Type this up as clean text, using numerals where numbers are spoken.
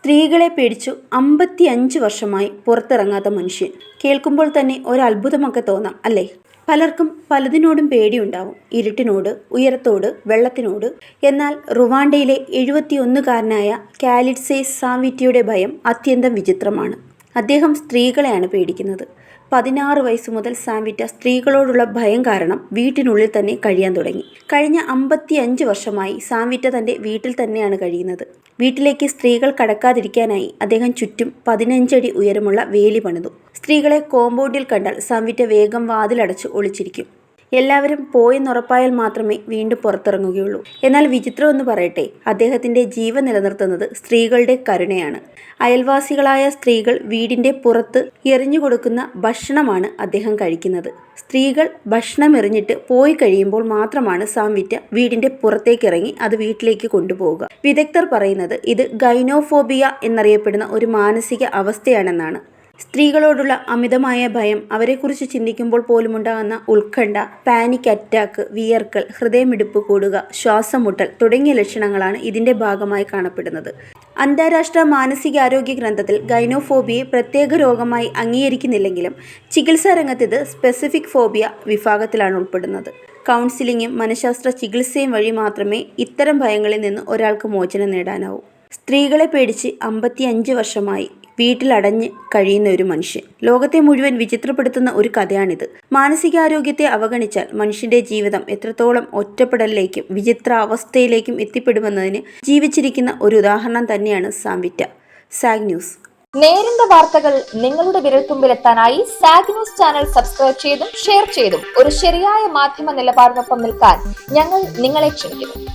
സ്ത്രീകളെ പേടിച്ചു 55 വർഷമായി പുറത്തിറങ്ങാത്ത മനുഷ്യൻ. കേൾക്കുമ്പോൾ തന്നെ ഒരത്ഭുതമൊക്കെ തോന്നാം അല്ലേ? പലർക്കും പലതിനോടും പേടിയുണ്ടാവും. ഇരുട്ടിനോട്, ഉയരത്തോട്, വെള്ളത്തിനോട്. എന്നാൽ റുവാണ്ടയിലെ 71കാരനായ കാലിഡ്സെ സാംവിറ്റിയുടെ ഭയം അത്യന്തം വിചിത്രമാണ്. അദ്ദേഹം സ്ത്രീകളെയാണ് പേടിക്കുന്നത്. 16 വയസ്സ് മുതൽ സാംവിറ്റ സ്ത്രീകളോടുള്ള ഭയം കാരണം വീട്ടിനുള്ളിൽ തന്നെ കഴിയാൻ തുടങ്ങി. കഴിഞ്ഞ 55 വർഷമായി സാംവിറ്റ തൻ്റെ വീട്ടിൽ തന്നെയാണ് കഴിയുന്നത്. വീട്ടിലേക്ക് സ്ത്രീകൾ കടക്കാതിരിക്കാനായി അദ്ദേഹം ചുറ്റും 15 അടി ഉയരമുള്ള വേലി പണിതു. സ്ത്രീകളെ കോമ്പൗണ്ടിൽ കണ്ടാൽ സാംവിറ്റ വേഗം വാതിലടച്ച് ഒളിച്ചിരിക്കും. എല്ലാവരും പോയെന്നുറപ്പായാൽ മാത്രമേ വീണ്ടും പുറത്തിറങ്ങുകയുള്ളൂ. എന്നാൽ വിചിത്രമെന്ന് പറയട്ടെ, അദ്ദേഹത്തിൻ്റെ ജീവൻ നിലനിർത്തുന്നത് സ്ത്രീകളുടെ കരുണയാണ്. അയൽവാസികളായ സ്ത്രീകൾ വീടിൻ്റെ പുറത്ത് എറിഞ്ഞുകൊടുക്കുന്ന ഭക്ഷണമാണ് അദ്ദേഹം കഴിക്കുന്നത്. സ്ത്രീകൾ ഭക്ഷണം എറിഞ്ഞിട്ട് പോയി കഴിയുമ്പോൾ മാത്രമാണ് സാംവിറ്റ വീടിൻ്റെ പുറത്തേക്കിറങ്ങി അത് വീട്ടിലേക്ക് കൊണ്ടുപോവുക. വിദഗ്ധർ പറയുന്നത് ഇത് ഗൈനോഫോബിയ എന്നറിയപ്പെടുന്ന ഒരു മാനസിക അവസ്ഥയാണെന്നാണ്. സ്ത്രീകളോടുള്ള അമിതമായ ഭയം, അവരെക്കുറിച്ച് ചിന്തിക്കുമ്പോൾ പോലുമുണ്ടാകുന്ന ഉത്കണ്ഠ, പാനിക് അറ്റാക്ക്, വിയർക്കൽ, ഹൃദയമിടിപ്പ് കൂടുക, ശ്വാസം മുട്ടൽ തുടങ്ങിയ ലക്ഷണങ്ങളാണ് ഇതിൻ്റെ ഭാഗമായി കാണപ്പെടുന്നത്. അന്താരാഷ്ട്ര മാനസികാരോഗ്യ ഗ്രന്ഥത്തിൽ ഗൈനോഫോബിയെ പ്രത്യേക രോഗമായി അംഗീകരിക്കുന്നില്ലെങ്കിലും ചികിത്സാ രംഗത്ത് ഇത് സ്പെസിഫിക് ഫോബിയ വിഭാഗത്തിലാണ് ഉൾപ്പെടുന്നത്. കൗൺസിലിങ്ങും മനഃശാസ്ത്ര ചികിത്സയും വഴി മാത്രമേ ഇത്തരം ഭയങ്ങളിൽ നിന്ന് ഒരാൾക്ക് മോചനം നേടാനാവൂ. സ്ത്രീകളെ പേടിച്ച് 55 വർഷമായി വീട്ടിലടഞ്ഞ് കഴിയുന്ന ഒരു മനുഷ്യൻ. ലോകത്തെ മുഴുവൻ വിചിത്രപ്പെടുത്തുന്ന ഒരു കഥയാണിത്. മാനസികാരോഗ്യത്തെ അവഗണിച്ചാൽ മനുഷ്യന്റെ ജീവിതം എത്രത്തോളം ഒറ്റപ്പെടലിലേക്കും വിചിത്ര അവസ്ഥയിലേക്കും എത്തിപ്പെടുമെന്നതിന് ജീവിച്ചിരിക്കുന്ന ഒരു ഉദാഹരണം തന്നെയാണ് സാംവിറ്റ. Zag news. നേരിന്റെ വാർത്തകൾ നിങ്ങളുടെ വിരൽത്തുമ്പിലെത്താനായി സാഗ് ന്യൂസ് ചാനൽ സബ്സ്ക്രൈബ് ചെയ്തും ഷെയർ ചെയ്തും ഒരു ശരിയായ മാധ്യമ നിലപാടിനൊപ്പം നിൽക്കാൻ ഞങ്ങൾ നിങ്ങളെ ക്ഷണിക്കുന്നു.